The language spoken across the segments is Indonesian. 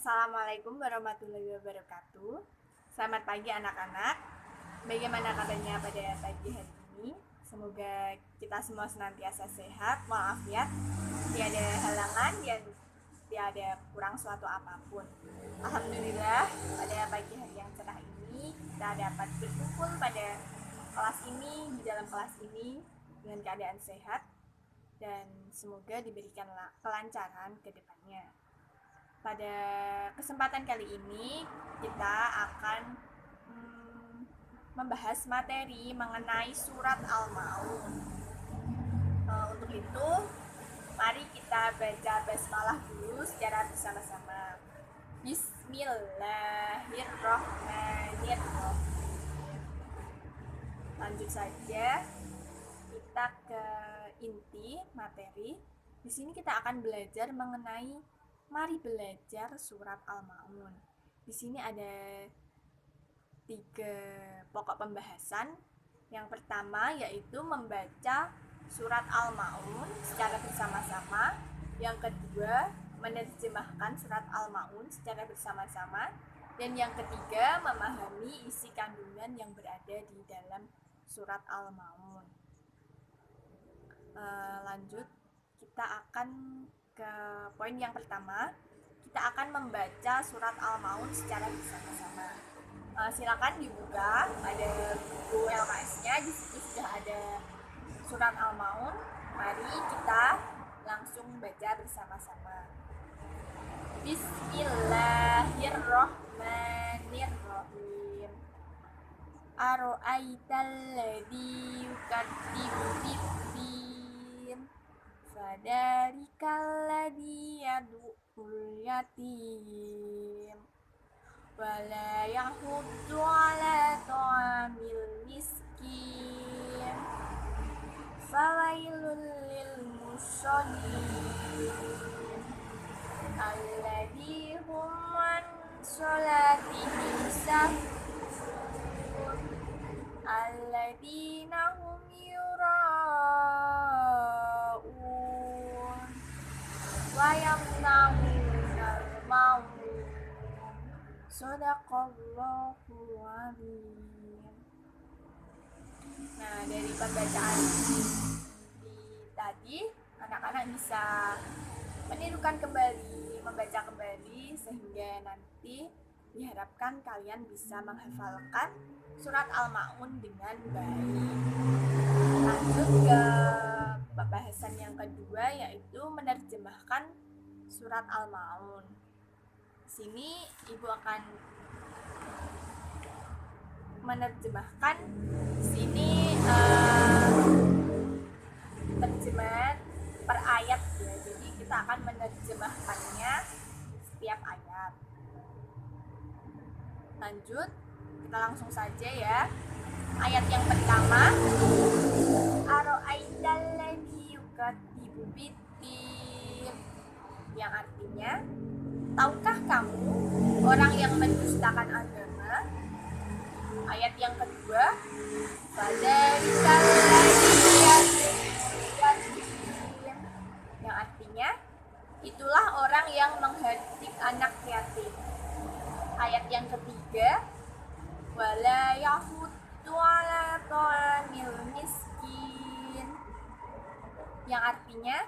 Assalamualaikum warahmatullahi wabarakatuh. Selamat pagi anak-anak. Bagaimana kabarnya pada pagi hari ini? Semoga kita semua senantiasa sehat, walafiat, tiada halangan dan tiada kurang suatu apapun. Alhamdulillah, pada pagi hari yang cerah ini kita dapat berkumpul pada kelas ini, di dalam kelas ini dengan keadaan sehat dan semoga diberikan kelancaran ke depannya. Pada kesempatan kali ini kita akan membahas materi mengenai surat Al-Maun. Untuk itu, mari kita baca basmalah dulu secara bersama-sama. Bismillahirrahmanirrahim. Lanjut saja kita ke inti materi. Di sini kita akan belajar mengenai mari belajar surat Al-Maun. Di sini ada 3 pokok pembahasan. Yang pertama yaitu membaca surat Al-Maun secara bersama-sama. Yang kedua, menerjemahkan surat Al-Maun secara bersama-sama. Dan yang ketiga, memahami isi kandungan yang berada di dalam surat Al-Maun. Lanjut, kita akan ke poin yang pertama. Kita akan membaca surat Al-Maun secara bersama-sama. Silakan dibuka, ada buku LKS-nya, di situ sudah ada surat Al-Maun. Mari kita langsung baca bersama-sama. Bismillahirrahmanirrahim. Aro'aital ladzi yukadzibu bid-din fadarikal ladzi yad'ul yatim wala yahuddu ala ta'amil miskin fawailul lil musallin alladzi hum an sholatihim sahun alladzina hum yura'un wa yamna'unal ma'un. Shadaqallahul azim. Nah, dari pembacaan tadi, anak-anak bisa menirukan kembali, membaca kembali, sehingga nanti diharapkan kalian bisa menghafalkan surat Al-Maun dengan baik. Lanjut ke pembahasan yang kedua, yaitu menerjemahkan surat Al-Maun. Sini ibu akan menerjemahkan sini terjemahan per ayat ya. Jadi kita akan menerjemahkannya setiap ayat. Lanjut, kita langsung saja ya. Ayat yang pertama, Aro'aital ladzi yukadzibu bid-din, yang artinya, tahukah kamu orang yang mendustakan agama? Ayat yang kedua, fadarikal ladzi yad'ul yatim, yang artinya, itulah orang yang menghardik anak yatim. Ayat yang ketiga, wala yahuddu ala ta'amil miskin, yang artinya,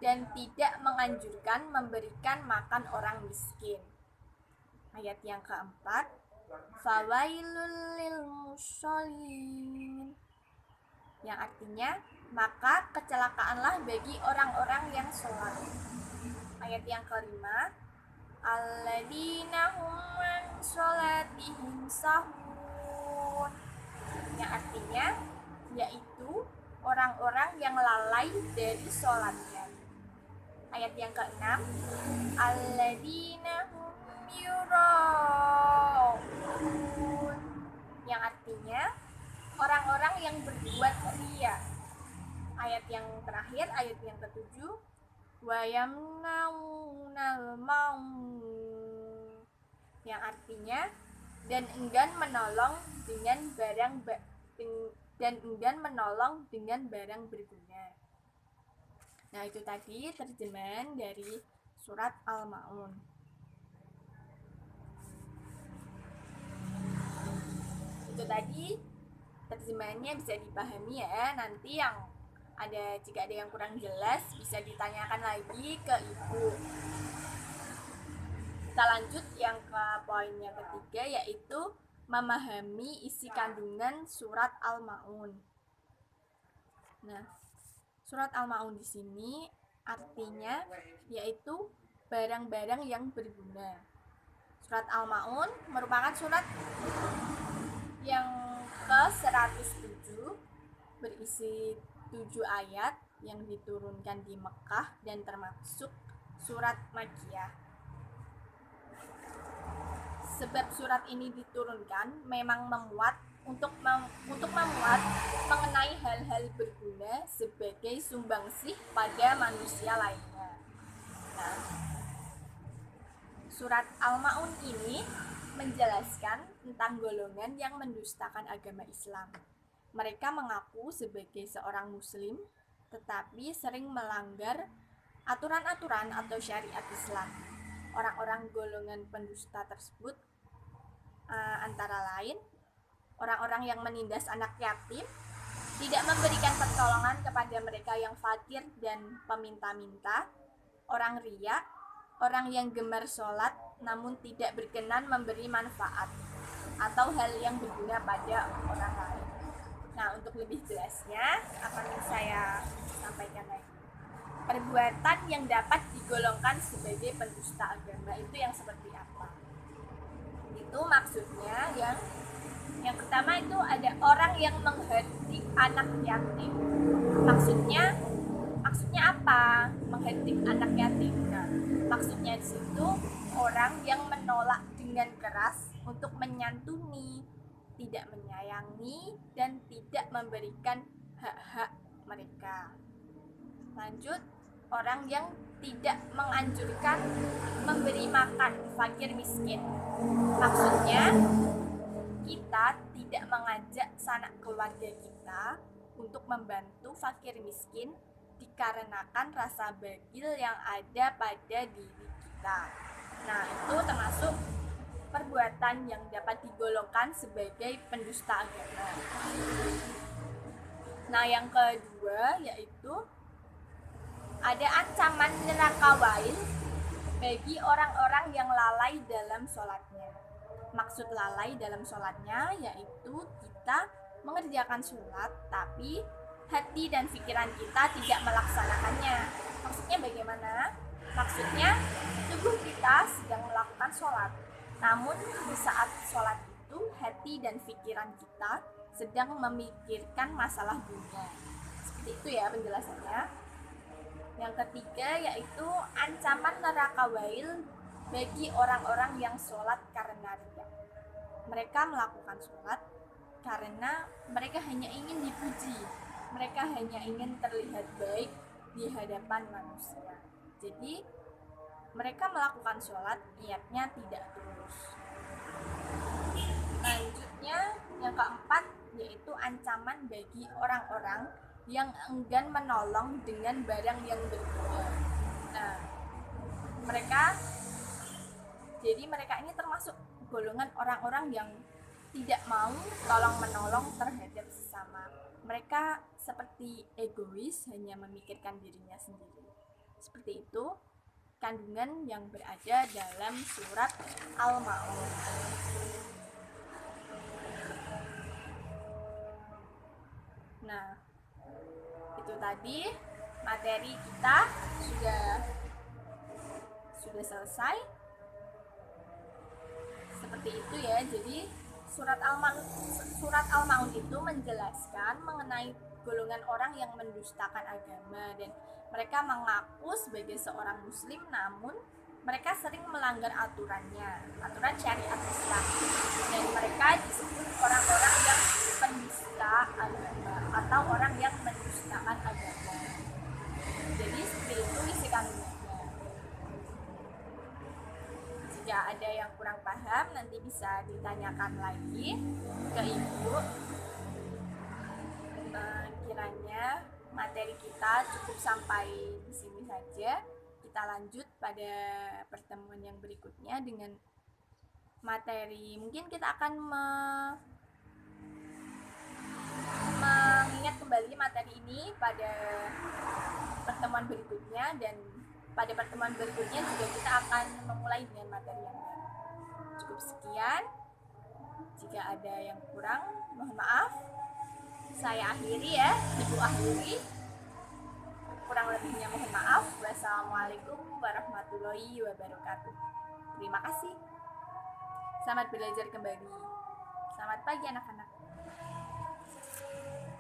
dan tidak menganjurkan memberikan makan orang miskin. Ayat yang keempat, fawailul lil musallin, yang artinya, maka kecelakaanlah bagi orang-orang yang sholat. Ayat yang kelima, alladzina hum an sholatihim sahun, yang artinya, yaitu orang-orang yang lalai dari sholatnya. Ayat yang keenam, alladzina hum yura'un, yang artinya orang-orang yang berbuat riya. Ayat yang terakhir, ayat yang ketujuh, wa yamna'unal ma'un, yang artinya dan enggan menolong dengan barang berguna. Nah, itu tadi terjemahan dari surat Al-Maun. Itu tadi terjemahannya bisa dipahami ya. Nanti jika ada yang kurang jelas bisa ditanyakan lagi ke ibu. Kita lanjut yang ke poin yang ketiga, yaitu memahami isi kandungan surat Al-Maun. Nah, surat Al-Maun di sini artinya yaitu barang-barang yang berguna. Surat Al-Maun merupakan surat yang ke-107, berisi 7 ayat yang diturunkan di Mekah dan termasuk surat Makkiyah. Sebab surat ini diturunkan memang untuk memuat mengenai hal-hal berguna sebagai sumbangsih pada manusia lainnya. Nah, surat Al-Maun ini menjelaskan tentang golongan yang mendustakan agama Islam. Mereka mengaku sebagai seorang muslim, tetapi sering melanggar aturan-aturan atau syariat Islam. Orang-orang golongan pendusta tersebut antara lain orang-orang yang menindas anak yatim, tidak memberikan pertolongan kepada mereka yang fakir dan peminta-minta, orang riya, orang yang gemar sholat namun tidak berkenan memberi manfaat atau hal yang berguna pada orang lain. Nah, untuk lebih jelasnya akan saya sampaikan lagi. Perbuatan yang dapat digolongkan sebagai pendusta agama itu yang seperti apa? Itu maksudnya yang pertama itu ada orang yang menghardik anak yatim. Maksudnya apa? Menghardik anak yatim. Nah, maksudnya di situ orang yang menolak dengan keras untuk menyantuni, tidak menyayangi, dan tidak memberikan hak-hak mereka. Lanjut, orang yang tidak menganjurkan memberi makan fakir miskin. Maksudnya, kita tidak mengajak sanak keluarga kita untuk membantu fakir miskin dikarenakan rasa bagil yang ada pada diri kita. Nah, itu termasuk perbuatan yang dapat digolongkan sebagai pendusta agama. Nah, yang kedua yaitu ada ancaman neraka wail bagi orang-orang yang lalai dalam sholatnya. Maksud lalai dalam sholatnya yaitu kita mengerjakan sholat tapi hati dan pikiran kita tidak melaksanakannya. Maksudnya bagaimana? Maksudnya tubuh kita sedang melakukan sholat, namun di saat sholat itu hati dan pikiran kita sedang memikirkan masalah dunia. Seperti itu ya penjelasannya. Yang ketiga yaitu ancaman neraka wail bagi orang-orang yang sholat karena riya. Mereka melakukan sholat karena mereka hanya ingin dipuji, mereka hanya ingin terlihat baik di hadapan manusia. Jadi mereka melakukan sholat niatnya tidak tulus. Lanjutnya yang keempat yaitu ancaman bagi orang-orang yang enggan menolong dengan barang yang berguna. Nah, mereka ini termasuk golongan orang-orang yang tidak mau tolong-menolong terhadap sesama. Mereka seperti egois, hanya memikirkan dirinya sendiri. Seperti itu kandungan yang berada dalam surat Al-Maun. Nah, itu tadi materi kita sudah selesai. Seperti itu ya. Jadi surat Al-Maun itu menjelaskan mengenai golongan orang yang mendustakan agama dan mereka mengaku sebagai seorang muslim namun mereka sering melanggar aturan syariat Islam, dan mereka disebut orang-orang yang pendusta agama atau orang yang mendustakan agama. Jadi seperti itu isi kandungannya. Jika ada yang kurang paham nanti bisa ditanyakan lagi ke ibu. Kiranya materi kita cukup sampai di sini saja. Kita lanjut pada pertemuan yang berikutnya dengan materi, mungkin kita akan mengingat kembali materi ini pada pertemuan berikutnya, dan pada pertemuan berikutnya juga kita akan memulai dengan materi yang baru. Cukup sekian. Jika ada yang kurang, mohon maaf. Saya akhiri ya, Ibu akhiri. Kurang lebihnya mohon maaf. Wassalamualaikum warahmatullahi wabarakatuh. Terima kasih. Selamat belajar kembali. Selamat pagi anak-anak.